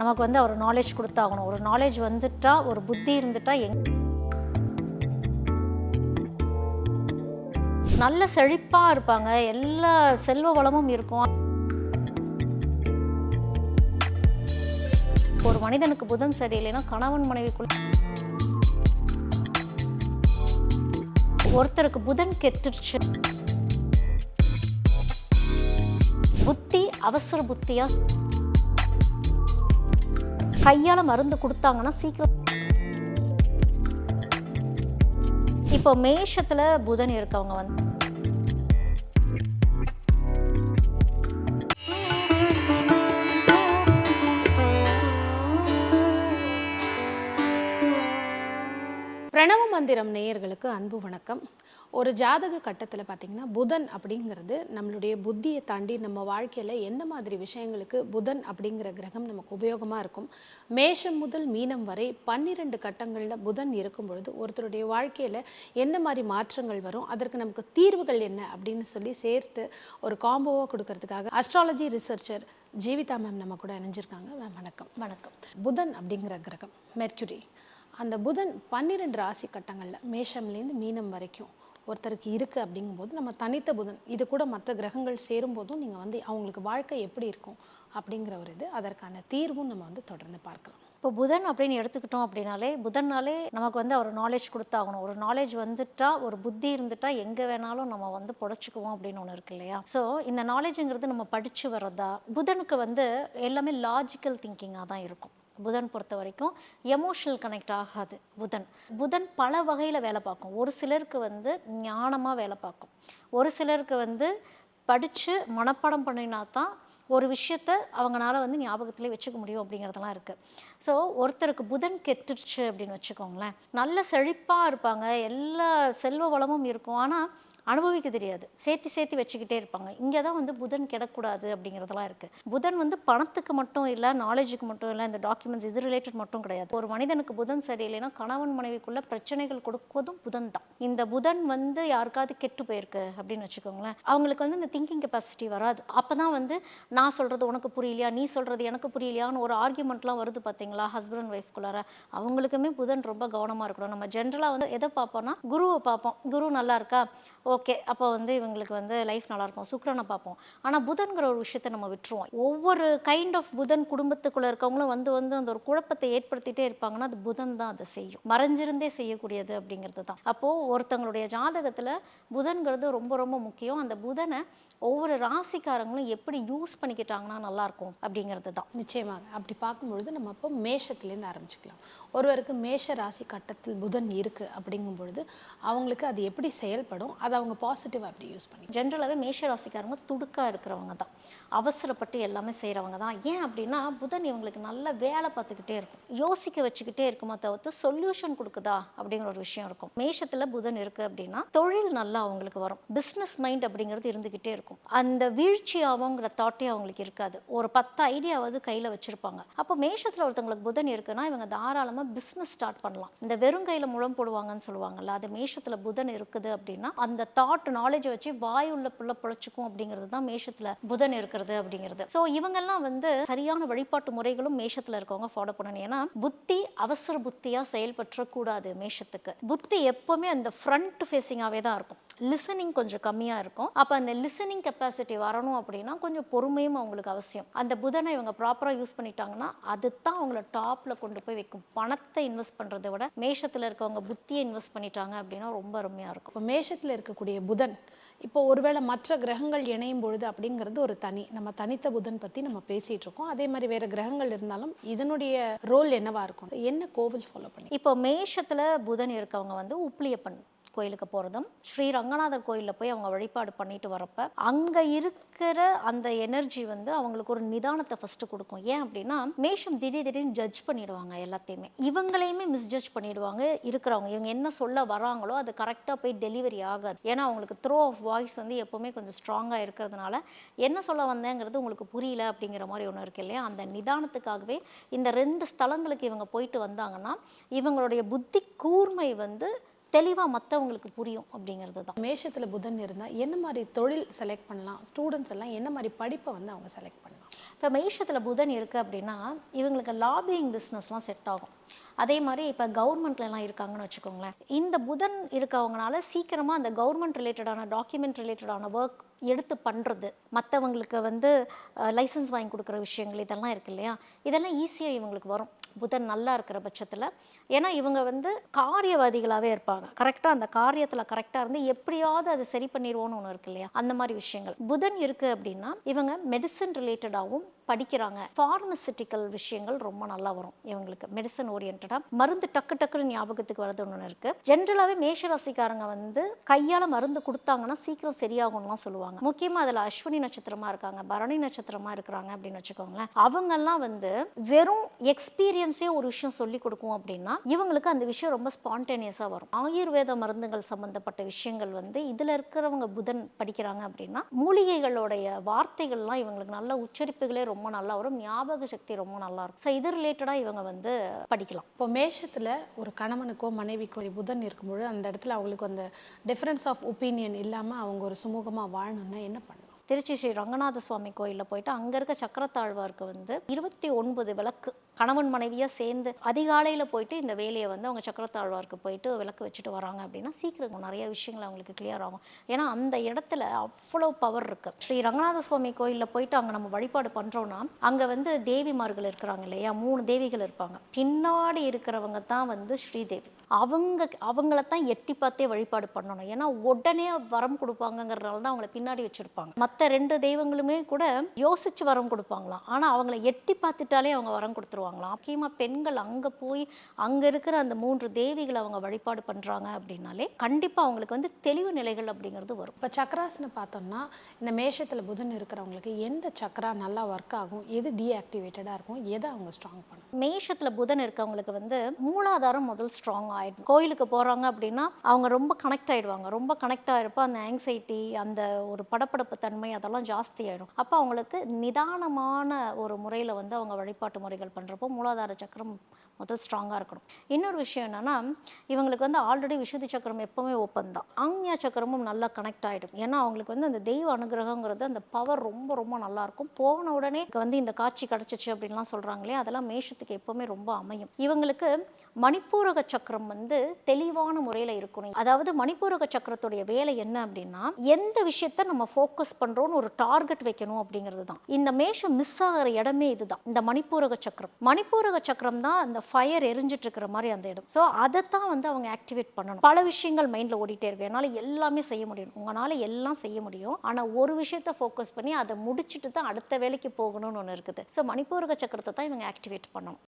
நமக்கு வந்து ஒரு நாலேஜ் கொடுத்தாகணும். ஒரு நாலேஜ் வந்துட்டா, ஒரு புத்தி இருந்துட்டா நல்ல செழிப்பா இருப்பாங்க. எல்லா செல்வ வளமும் இருக்கும். ஒரு மனிதனுக்கு புதன் சரியில்லைன்னா கணவன் மனைவிக்குள்ள ஒருத்தருக்கு புதன் கெட்டுருச்சு, புத்தி அவசர புத்தியா கையால மருந்து கொடுத்தாங்கன்னா சீக்கிரம். இப்போ மேஷத்துல புதன் இருக்கவங்க வந்து பிரணவ மந்திரம் நேயர்களுக்கு அன்பு வணக்கம். ஒரு ஜாதக கட்டத்தில் பார்த்திங்கன்னா புதன் அப்படிங்கிறது நம்மளுடைய புத்தியை தாண்டி நம்ம வாழ்க்கையில் எந்த மாதிரி விஷயங்களுக்கு புதன் அப்படிங்கிற கிரகம் நமக்கு உபயோகமாக இருக்கும். மேஷம் முதல் மீனம் வரை 12 கட்டங்களில் புதன் இருக்கும் பொழுது ஒருத்தருடைய வாழ்க்கையில் எந்த மாதிரி மாற்றங்கள் வரும், அதற்கு நமக்கு தீர்வுகள் என்ன அப்படின்னு சொல்லி சேர்த்து ஒரு காம்போவாக கொடுக்கறதுக்காக அஸ்ட்ராலஜி ரிசர்ச்சர் ஜீவிதா மேம் நம்ம கூட இணைஞ்சிருக்காங்க. மேம் வணக்கம். வணக்கம். புதன் அப்படிங்கிற கிரகம் மெர்க்குரி, அந்த புதன் 12 ராசி கட்டங்களில் மேஷம்லேருந்து மீனம் வரைக்கும் ஒருத்தருக்கு இருக்குது அப்படிங்கும்போது நம்ம தனித்த புதன் இது கூட மற்ற கிரகங்கள் சேரும்போதும் நீங்கள் வந்து அவங்களுக்கு வாழ்க்கை எப்படி இருக்கும் அப்படிங்கிற ஒரு இது, அதற்கான தீர்வும் நம்ம வந்து தொடர்ந்து பார்க்கலாம். இப்போ புதன் அப்படின்னு எடுத்துக்கிட்டோம் அப்படின்னாலே புதன்னாலே நமக்கு வந்து ஒரு நாலேஜ் கொடுத்தாகணும். ஒரு நாலேஜ் வந்துட்டா, ஒரு புத்தி இருந்துட்டா எங்கே வேணாலும் நம்ம வந்து பொழைச்சிக்குவோம் அப்படின்னு ஒன்று இருக்கு இல்லையா? ஸோ இந்த நாலேஜுங்கிறது நம்ம படித்து வர்றதா. புதனுக்கு வந்து எல்லாமே லாஜிக்கல் திங்கிங்காக தான் இருக்கும். புதன் பொறுத்த வரைக்கும் எமோஷனல் கனெக்ட் ஆகாது. புதன் பல வகையில் வேலை பார்க்கும். ஒரு சிலருக்கு வந்து ஞானமாக வேலை பார்க்கும். ஒரு சிலருக்கு வந்து படித்து மனப்பாடம் பண்ணினா தான் ஒரு விஷயத்த அவங்களால வந்து ஞாபகத்திலே வச்சுக்க முடியும் அப்படிங்கிறதெல்லாம் இருக்குது. ஸோ ஒருத்தருக்கு புதன் கெட்டுருச்சு அப்படின்னு வச்சுக்கோங்களேன், நல்ல செழிப்பாக இருப்பாங்க, எல்லா செல்வ வளமும் இருக்கும், ஆனால் அனுபவிக்க தெரியாது. சேர்த்து வச்சுக்கிட்டே இருப்பாங்க. இங்கே தான் வந்து புதன் கெடக்கூடாது அப்படிங்கிறதெல்லாம் இருக்குது. புதன் வந்து பணத்துக்கு மட்டும் இல்லை, நாலேஜுக்கு மட்டும் இல்லை, இந்த டாக்குமெண்ட்ஸ் இது ரிலேட்டட் மட்டும் கிடையாது. ஒரு மனிதனுக்கு புதன் சரியில்லைன்னா கணவன் மனைவிக்குள்ள பிரச்சனைகள் கொடுப்பதும் புதன் தான். இந்த புதன் வந்து யாருக்காவது கெட்டு போயிருக்கு அப்படின்னு வச்சுக்கோங்களேன், அவங்களுக்கு வந்து இந்த திங்கிங் கெப்பாசிட்டி வராது. அப்போ தான் வந்து நான் சொல்கிறது உனக்கு புரியலையா, நீ சொல்கிறது எனக்கு புரியலையான்னு ஒரு ஆர்கியூமெண்ட்லாம் வருது பார்த்தீங்களா ஹஸ்பண்ட் அண்ட் ஒய்ஃப்குள்ளார. அவங்களுக்குமே புதன் ரொம்ப கவனமாக இருக்கணும். நம்ம ஜென்ரலாக வந்து எதை பார்ப்போம்னா குருவை பார்ப்போம். குரு நல்லா இருக்கா, ஓகே, அப்போ வந்து இவங்களுக்கு வந்து லைஃப் நல்லாயிருக்கும். சுக்கிரனை பார்ப்போம். ஆனால் புதன்கிற ஒரு விஷயத்தை நம்ம விட்டுருவோம். ஒவ்வொரு கைண்ட் ஆஃப் புதன் குடும்பத்துக்குள்ளே இருக்கவங்களும் வந்து அந்த ஒரு குழப்பத்தை ஏற்படுத்திகிட்டே இருப்பாங்கன்னா அது புதன் தான் அதை செய்யும். மறைஞ்சிருந்தே செய்யக்கூடியது அப்படிங்கிறது தான். அப்போது ஒருத்தங்களுடைய ஜாதகத்தில் புதன்கிறது ரொம்ப ரொம்ப முக்கியம். அந்த புதனை ஒவ்வொரு ராசிக்காரங்களும் எப்படி யூஸ் பண்ணிக்கிட்டாங்கன்னா நல்லாயிருக்கும் அப்படிங்கிறது தான். நிச்சயமாக அப்படி பார்க்கும்பொழுது நம்ம அப்போ மேஷத்துலேருந்து ஆரம்பிச்சுக்கலாம். ஒருவருக்கு மேஷ ராசி கட்டத்தில் புதன் இருக்குது அப்படிங்கும் பொழுது அவங்களுக்கு அது எப்படி செயல்படும், அதை அவங்க பாசிட்டிவாக எப்படி யூஸ் பண்ணி. ஜென்ரலாகவே மேஷ ராசிக்காரங்க துடுக்காக இருக்கிறவங்க தான், அவசரப்பட்டு எல்லாமே செய்கிறவங்க தான். ஏன் அப்படின்னா புதன் இவங்களுக்கு நல்ல வேலை பார்த்துக்கிட்டே இருக்கும், யோசிக்க வச்சுக்கிட்டே இருக்குமா தவிர்த்து சொல்யூஷன் கொடுக்குதா அப்படிங்கிற ஒரு விஷயம் இருக்கும். மேஷத்தில் புதன் இருக்குது அப்படின்னா தொழில் நல்லா அவங்களுக்கு வரும். பிஸ்னஸ் மைண்ட் அப்படிங்கிறது இருந்துக்கிட்டே இருக்கும். அந்த வீழ்ச்சி ஆகுங்கிற தாட்டே அவங்களுக்கு இருக்காது. ஒரு 10 ஐடியாவது கையில் வச்சுருப்பாங்க. அப்போ மேஷத்தில் ஒருத்தவங்களுக்கு புதன் இருக்குன்னா இவங்க தாராளமாக பிஸ்னஸ் ஸ்டார்ட் பண்ணலாம். இந்த வெறும் கையில் முழம் போடுவாங்கன்னு சொல்லுவாங்கல்ல, அது மேஷத்தில் புதன் இருக்குது அப்படின்னா அந்த தாட் நாலேஜை வச்சு வாய் உள்ள புள்ள பொழைச்சிக்கும் அப்படிங்கிறது தான் மேஷத்தில் புதன் இருக்கிறது அப்படிங்கிறது. ஸோ இவங்கெல்லாம் வந்து சரியான வழிபாட்டு முறைகளும் மேஷத்தில் இருக்கவங்க ஃபாலோ பண்ணணும். ஏன்னா புத்தி அவசர புத்தியாக செயல்பற்றக்கூடாது. மேஷத்துக்கு புத்தி எப்போவுமே அந்த ஃப்ரண்ட் ஃபேஸிங்காகவே தான் இருக்கும். லிசனிங் கொஞ்சம் கம்மியாக இருக்கும். அப்போ அந்த லிசனிங் கெப்பாசிட்டி வரணும் அப்படின்னா கொஞ்சம் பொறுமையும் அவங்களுக்கு அவசியம். அந்த புதனை இவங்க ப்ராப்பராக யூஸ் பண்ணிட்டாங்கன்னா அது தான் அவங்கள டாப்பில் கொண்டு போய் வைக்கும். பணத்தை இன்வெஸ்ட் பண்ணுறதை விட மேஷத்தில் இருக்கவங்க புத்தியை இன்வெஸ்ட் பண்ணிட்டாங்க அப்படின்னா ரொம்ப அருமையாக இருக்கும். இப்போ மேஷத்தில் இருக்கக்கூடிய புதன் இப்போ ஒருவேளை மற்ற கிரகங்கள் இணையும் பொழுது அப்படிங்கிறது ஒரு நம்ம தனித்த புதன் பற்றி நம்ம பேசிகிட்டு இருக்கோம். அதே மாதிரி வேறு கிரகங்கள் இருந்தாலும் இதனுடைய ரோல் என்னவா இருக்கும், என்ன கோவில் ஃபாலோ பண்ணி. இப்போ மேஷத்தில் புதன் இருக்கவங்க வந்து உப்ளியப்பன் கோயிலுக்கு போகிறதும், ஸ்ரீ ரங்கநாதர் கோயிலில் போய் அவங்க வழிபாடு பண்ணிட்டு வரப்போ அங்கே இருக்கிற அந்த எனர்ஜி வந்து அவங்களுக்கு ஒரு நிதானத்தை ஃபஸ்ட்டு கொடுக்கும். ஏன் அப்படின்னா மேஷம் திடீர்னு ஜட்ஜ் பண்ணிடுவாங்க எல்லாத்தையுமே. இவங்களையுமே மிஸ்ஜட்ஜ் பண்ணிடுவாங்க இருக்கிறவங்க. இவங்க என்ன சொல்ல வராங்களோ அது கரெக்டாக போய் டெலிவரி ஆகாது. ஏன்னா அவங்களுக்கு த்ரோ ஆஃப் வாய்ஸ் வந்து எப்போவுமே கொஞ்சம் ஸ்ட்ராங்காக இருக்கிறதுனால என்ன சொல்ல வந்தேங்கிறது உங்களுக்கு புரியல அப்படிங்கிற மாதிரி ஒன்று இருக்கு இல்லையா? அந்த நிதானத்துக்காகவே இந்த 2 ஸ்தலங்களுக்கு இவங்க போயிட்டு வந்தாங்கன்னா இவங்களுடைய புத்தி கூர்மை வந்து தெளிவாக மற்றவங்களுக்கு புரியும் அப்படிங்கிறது தான். மேஷத்தில் புதன் இருந்தால் என்ன மாதிரி தொழில் செலக்ட் பண்ணலாம், ஸ்டூடெண்ட்ஸ் எல்லாம் என்ன மாதிரி படிப்பை வந்து அவங்க செலக்ட் பண்ணலாம்? இப்போ மேஷத்தில் புதன் இருக்குது அப்படின்னா இவங்களுக்கு லாபியிங் பிஸ்னஸ்லாம் செட் ஆகும். அதே மாதிரி இப்போ கவர்மெண்ட்லலாம் இருக்காங்கன்னு வச்சுக்கோங்களேன், இந்த புதன் இருக்கவங்கனால சீக்கிரமாக அந்த கவர்மெண்ட் ரிலேட்டடான டாக்குமெண்ட் ரிலேட்டடான ஒர்க் எடுத்து பண்ணுறது, மற்றவங்களுக்கு வந்து லைசன்ஸ் வாங்கி கொடுக்குற விஷயங்கள் இதெல்லாம் இருக்கு இல்லையா, இதெல்லாம் ஈஸியாக இவங்களுக்கு வரும் புதன் நல்லா இருக்கிற பட்சத்தில். ஏன்னா இவங்க வந்து காரியவாதிகளாகவே இருப்பாங்க. கரெக்டாக அந்த காரியத்தில் கரெக்டாக இருந்து எப்படியாவது அதை சரி பண்ணிடுவோன்னு ஒன்று இருக்கு இல்லையா, அந்த மாதிரி விஷயங்கள் புதன் இருக்குது அப்படின்னா இவங்க மெடிசன் ரிலேட்டடாகவும் படிக்கிறாங்க. ஃபார்மசிட்டிக்கல் விஷயங்கள் ரொம்ப நல்லா வரும் இவங்களுக்கு. மெடிசன் ஓரியன்டாக மருந்து டக்கு டக்குன்னு ஞாபகத்துக்கு வரது ஒன்று இருக்குது. ஜென்ரலாகவே மேஷராசிக்காரங்க வந்து கையால் மருந்து கொடுத்தாங்கன்னா சீக்கிரம் சரியாகும்லாம் சொல்லுவாங்க. முக்கியமாக அதில் அஸ்வினி நட்சத்திரமாக இருக்காங்க, பரணி நட்சத்திரமாக இருக்கிறாங்க அப்படின்னு வச்சுக்கோங்களேன். அவங்கெல்லாம் வந்து வெறும் எக்ஸ்பீரியன்ஸே ஒரு விஷயம் சொல்லி கொடுக்கும் அப்படின்னா இவங்களுக்கு அந்த விஷயம் ரொம்ப ஸ்பான்டேனியஸாக வரும். ஆயுர்வேத மருந்துகள் சம்மந்தப்பட்ட விஷயங்கள் வந்து இதில் இருக்கிறவங்க புதன் படிக்கிறாங்க அப்படின்னா மூலிகைகளுடைய வார்த்தைகள்லாம் இவங்களுக்கு நல்ல உச்சரிப்புகளே ரொம்ப நல்லா வரும், ஞாபக சக்தி ரொம்ப நல்லா இருக்கும். ஸோ இது ரிலேட்டடாக இவங்க வந்து படிக்கலாம். இப்போ மேஷத்தில் ஒரு கணவனுக்கோ மனைவிக்கோ புதன் இருக்கும்பொழுது அந்த இடத்துல அவங்களுக்கு அந்த டிஃப்ரென்ஸ் ஆஃப் ஒப்பீனியன் இல்லாமல் அவங்க ஒரு சுமூகமாக வாழணும்னா என்ன பண்ணணும்? திருச்சி ஸ்ரீ ரங்கநாத சுவாமி கோயிலில் போயிட்டு அங்கே இருக்க சக்கரத்தாழ்வாருக்கு வந்து 29 விளக்கு கணவன் மனைவியாக சேர்ந்து அதிகாலையில் போயிட்டு இந்த வேலையை வந்து அவங்க சக்கரத்தாழ்வாருக்கு போயிட்டு விளக்கு வச்சுட்டு வராங்க அப்படின்னா சீக்கிரம் நிறைய விஷயங்கள் அவங்களுக்கு கிளியர் ஆகும். ஏன்னா அந்த இடத்துல அவ்வளோ பவர் இருக்குது. ஸ்ரீ ரங்கநாத சுவாமி கோயிலில் போயிட்டு அங்கே நம்ம வழிபாடு பண்ணுறோன்னா அங்கே வந்து தேவிமார்கள் இருக்கிறாங்க இல்லையா, 3 தேவிகள் இருப்பாங்க. பின்னாடி இருக்கிறவங்க தான் வந்து ஸ்ரீதேவி. அவங்கள தான் எட்டி பார்த்தே வழிபாடு பண்ணணும். ஏன்னா உடனே வரம் கொடுப்பாங்கங்கிறதுனால தான் அவங்கள பின்னாடி வச்சுருப்பாங்க. மற்ற 2 தெய்வங்களுமே கூட யோசிச்சு வரம் கொடுப்பாங்களாம், ஆனால் அவங்கள எட்டி பார்த்துட்டாலே அவங்க வரம் கொடுத்துருவாங்களாம். முக்கியமாக பெண்கள் அங்கே போய் அங்கே இருக்கிற அந்த 3 தேவிகளை அவங்க வழிபாடு பண்ணுறாங்க அப்படின்னாலே கண்டிப்பாக அவங்களுக்கு வந்து தெளிவு நிலைகள் அப்படிங்கிறது வரும். இப்போ சக்கராஸ்னு பார்த்தோம்னா இந்த மேஷத்தில் புதன் இருக்கிறவங்களுக்கு எந்த சக்கரா நல்லா ஒர்க் ஆகும், எது டீஆக்டிவேட்டடாக இருக்கும், எதை அவங்க ஸ்ட்ராங் பண்ணும்? மேஷத்தில் புதன் இருக்கவங்களுக்கு வந்து மூலாதாரம் முதல் ஸ்ட்ராங் ஆகிடும். கோயிலுக்கு போகிறாங்க அப்படின்னா அவங்க ரொம்ப கனெக்ட் ஆகிடுவாங்க. ரொம்ப கனெக்ட் ஆகிருப்போ அந்த ஆங்ஸைட்டி, அந்த ஒரு படப்படப்பு தன்மை அதெல்லாம் ஜாஸ்தி ஆகிடும். அப்போ அவங்களுக்கு நிதானமான ஒரு முறையில் வந்து அவங்க வழிபாட்டு முறைகள் பண்ணுறப்போ மூலாதார சக்கரம் முதல் ஸ்ட்ராங்காக இருக்கணும். இன்னொரு விஷயம் என்னென்னா இவங்களுக்கு வந்து ஆல்ரெடி விசுத்தி சக்கரம் எப்போவுமே ஓப்பன் தான். ஆக்ஞா சக்கரமும் நல்லா கனெக்ட் ஆகிடும். ஏன்னா அவங்களுக்கு வந்து அந்த தெய்வ அனுகிரகங்கிறது அந்த பவர் ரொம்ப ரொம்ப நல்லாயிருக்கும். போன உடனே வந்து இந்த காட்சி கிடச்சிச்சு அப்படின்லாம் சொல்கிறாங்களே, அதெல்லாம் மேஷத்துக்கு எப்போவுமே ரொம்ப அமையும். இவங்களுக்கு மணிப்பூரக சக்கரம் வந்து தெளிவான முறையில் இருக்கணும். அதாவது மணிப்பூரக சக்கரத்துடைய வேலை என்ன அப்படின்னா எந்த விஷயத்த நம்ம ஃபோக்கஸ் பண்ணுறோன்னு ஒரு டார்கெட் வைக்கணும் அப்படிங்கிறது தான். இந்த மேஷம் மிஸ் ஆகிற இடமே இதுதான், இந்த மணிப்பூரக சக்கரம். மணிப்பூரக சக்கரம் தான் அந்த ஃபயர் எரிஞ்சிட்டு இருக்கிற மாதிரி அந்த இடம். ஸோ அதைத்தான் வந்து அவங்க ஆக்டிவேட் பண்ணணும். பல விஷயங்கள் மைண்டில் ஓடிட்டே இருக்கு, என்னால் எல்லாமே செய்ய முடியும், உங்களால் எல்லாம் செய்ய முடியும், ஆனால் ஒரு விஷயத்த ஃபோக்கஸ் பண்ணி அதை முடிச்சுட்டு தான் அடுத்த வேலைக்கு போகணும்னு ஒன்று இருக்குது. ஸோ மணிப்பூரக சக்கரத்தை தான் இவங்க ஆக்டிவேட் பண்ணணும்.